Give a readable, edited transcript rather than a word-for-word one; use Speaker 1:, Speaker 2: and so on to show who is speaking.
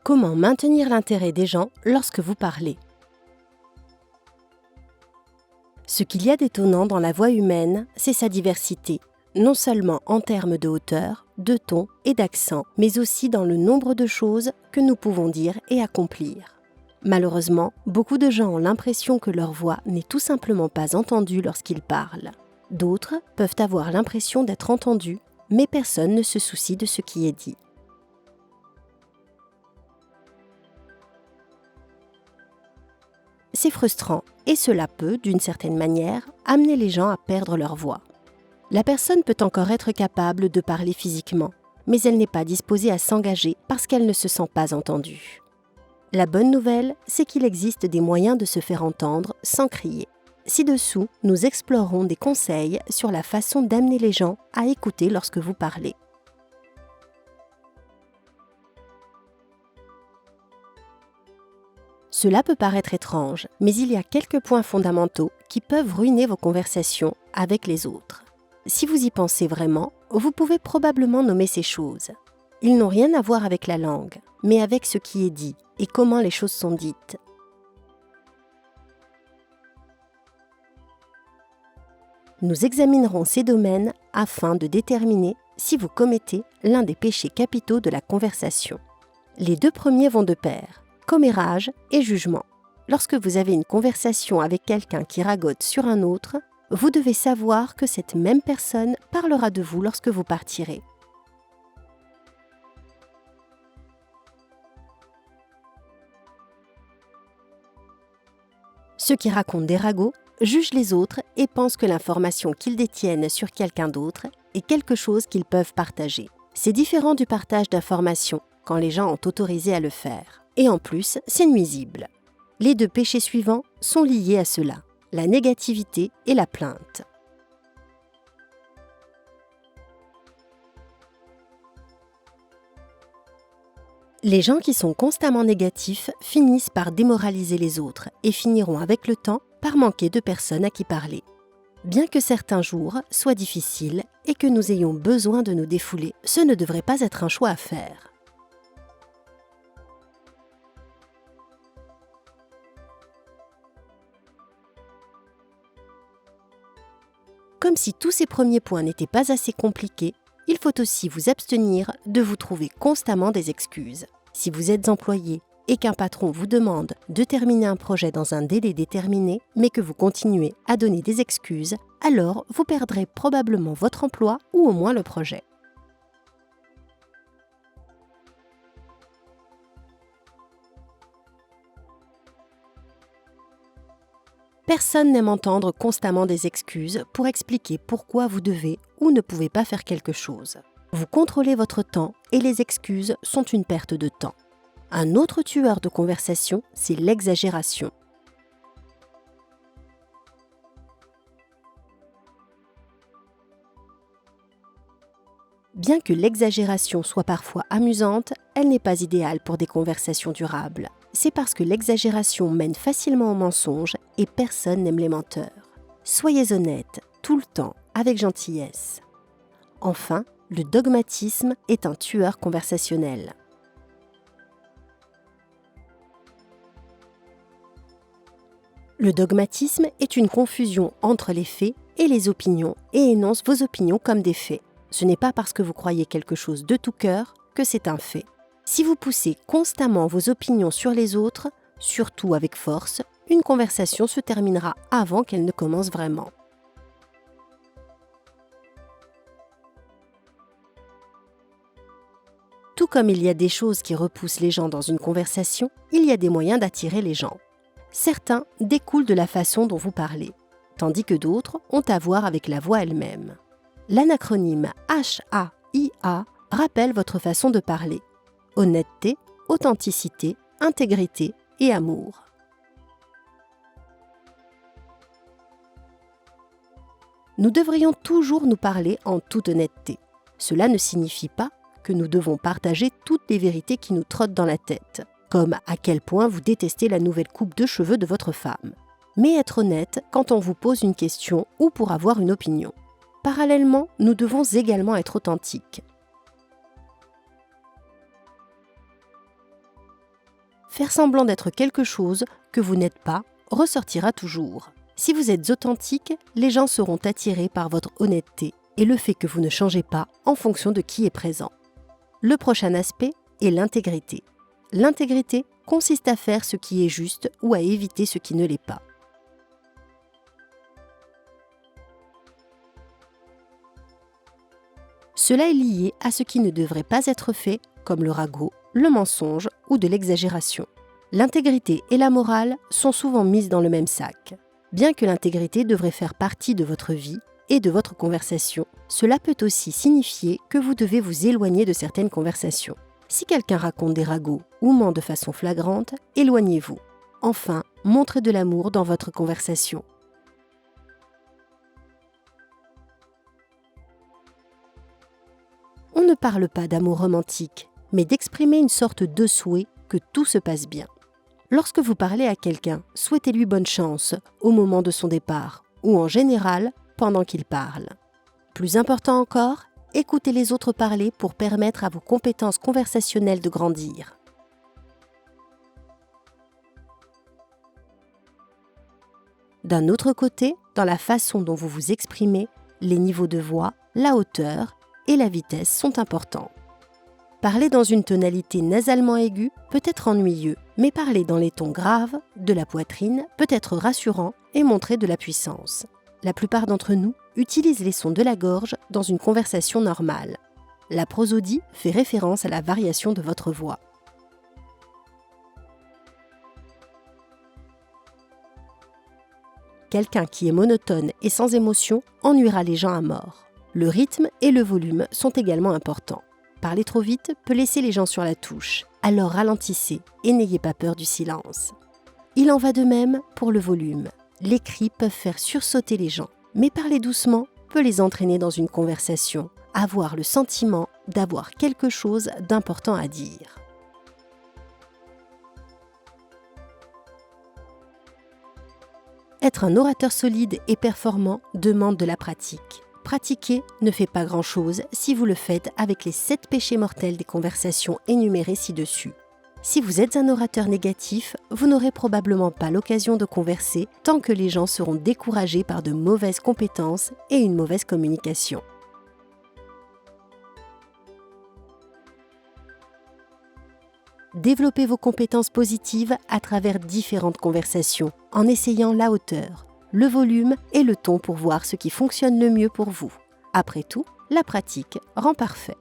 Speaker 1: Comment maintenir l'intérêt des gens lorsque vous parlez? Ce qu'il y a d'étonnant dans la voix humaine, c'est sa diversité, non seulement en termes de hauteur, de ton et d'accent, mais aussi dans le nombre de choses que nous pouvons dire et accomplir. Malheureusement, beaucoup de gens ont l'impression que leur voix n'est tout simplement pas entendue lorsqu'ils parlent. D'autres peuvent avoir l'impression d'être entendus, mais personne ne se soucie de ce qui est dit. C'est frustrant et cela peut, d'une certaine manière, amener les gens à perdre leur voix. La personne peut encore être capable de parler physiquement, mais elle n'est pas disposée à s'engager parce qu'elle ne se sent pas entendue. La bonne nouvelle, c'est qu'il existe des moyens de se faire entendre sans crier. Ci-dessous, nous explorerons des conseils sur la façon d'amener les gens à écouter lorsque vous parlez. Cela peut paraître étrange, mais il y a quelques points fondamentaux qui peuvent ruiner vos conversations avec les autres. Si vous y pensez vraiment, vous pouvez probablement nommer ces choses. Ils n'ont rien à voir avec la langue, mais avec ce qui est dit et comment les choses sont dites. Nous examinerons ces domaines afin de déterminer si vous commettez l'un des péchés capitaux de la conversation. Les deux premiers vont de pair, commérage et jugement. Lorsque vous avez une conversation avec quelqu'un qui ragote sur un autre, vous devez savoir que cette même personne parlera de vous lorsque vous partirez. Ceux qui racontent des ragots jugent les autres et pensent que l'information qu'ils détiennent sur quelqu'un d'autre est quelque chose qu'ils peuvent partager. C'est différent du partage d'informations quand les gens ont autorisé à le faire. Et en plus, c'est nuisible. Les deux péchés suivants sont liés à cela, la négativité et la plainte. Les gens qui sont constamment négatifs finissent par démoraliser les autres et finiront avec le temps par manquer de personnes à qui parler. Bien que certains jours soient difficiles et que nous ayons besoin de nous défouler, ce ne devrait pas être un choix à faire. Comme si tous ces premiers points n'étaient pas assez compliqués, il faut aussi vous abstenir de vous trouver constamment des excuses. Si vous êtes employé et qu'un patron vous demande de terminer un projet dans un délai déterminé, mais que vous continuez à donner des excuses, alors vous perdrez probablement votre emploi ou au moins le projet. Personne n'aime entendre constamment des excuses pour expliquer pourquoi vous devez ou ne pouvez pas faire quelque chose. Vous contrôlez votre temps et les excuses sont une perte de temps. Un autre tueur de conversation, c'est l'exagération. Bien que l'exagération soit parfois amusante, elle n'est pas idéale pour des conversations durables. C'est parce que l'exagération mène facilement au mensonge et personne n'aime les menteurs. Soyez honnête, tout le temps, avec gentillesse. Enfin, le dogmatisme est un tueur conversationnel. Le dogmatisme est une confusion entre les faits et les opinions et énonce vos opinions comme des faits. Ce n'est pas parce que vous croyez quelque chose de tout cœur que c'est un fait. Si vous poussez constamment vos opinions sur les autres, surtout avec force, une conversation se terminera avant qu'elle ne commence vraiment. Tout comme il y a des choses qui repoussent les gens dans une conversation, il y a des moyens d'attirer les gens. Certains découlent de la façon dont vous parlez, tandis que d'autres ont à voir avec la voix elle-même. L'acronyme HAIA rappelle votre façon de parler. Honnêteté, authenticité, intégrité et amour. Nous devrions toujours nous parler en toute honnêteté. Cela ne signifie pas que nous devons partager toutes les vérités qui nous trottent dans la tête, comme à quel point vous détestez la nouvelle coupe de cheveux de votre femme. Mais être honnête quand on vous pose une question ou pour avoir une opinion. Parallèlement, nous devons également être authentiques. Faire semblant d'être quelque chose que vous n'êtes pas ressortira toujours. Si vous êtes authentique, les gens seront attirés par votre honnêteté et le fait que vous ne changez pas en fonction de qui est présent. Le prochain aspect est l'intégrité. L'intégrité consiste à faire ce qui est juste ou à éviter ce qui ne l'est pas. Cela est lié à ce qui ne devrait pas être fait, comme le ragot, le mensonge ou de l'exagération. L'intégrité et la morale sont souvent mises dans le même sac. Bien que l'intégrité devrait faire partie de votre vie et de votre conversation, cela peut aussi signifier que vous devez vous éloigner de certaines conversations. Si quelqu'un raconte des ragots ou ment de façon flagrante, éloignez-vous. Enfin, montrez de l'amour dans votre conversation. On ne parle pas d'amour romantique, mais d'exprimer une sorte de souhait que tout se passe bien. Lorsque vous parlez à quelqu'un, souhaitez-lui bonne chance au moment de son départ ou en général pendant qu'il parle. Plus important encore, écoutez les autres parler pour permettre à vos compétences conversationnelles de grandir. D'un autre côté, dans la façon dont vous vous exprimez, les niveaux de voix, la hauteur et la vitesse sont importants. Parler dans une tonalité nasalement aiguë peut être ennuyeux, mais parler dans les tons graves, de la poitrine, peut être rassurant et montrer de la puissance. La plupart d'entre nous utilisent les sons de la gorge dans une conversation normale. La prosodie fait référence à la variation de votre voix. Quelqu'un qui est monotone et sans émotion ennuiera les gens à mort. Le rythme et le volume sont également importants. Parler trop vite peut laisser les gens sur la touche, alors ralentissez et n'ayez pas peur du silence. Il en va de même pour le volume. Les cris peuvent faire sursauter les gens, mais parler doucement peut les entraîner dans une conversation, avoir le sentiment d'avoir quelque chose d'important à dire. Être un orateur solide et performant demande de la pratique. Pratiquer ne fait pas grand-chose si vous le faites avec les 7 péchés mortels des conversations énumérés ci-dessus. Si vous êtes un orateur négatif, vous n'aurez probablement pas l'occasion de converser tant que les gens seront découragés par de mauvaises compétences et une mauvaise communication. Développez vos compétences positives à travers différentes conversations, en essayant la hauteur, le volume et le ton pour voir ce qui fonctionne le mieux pour vous. Après tout, la pratique rend parfait.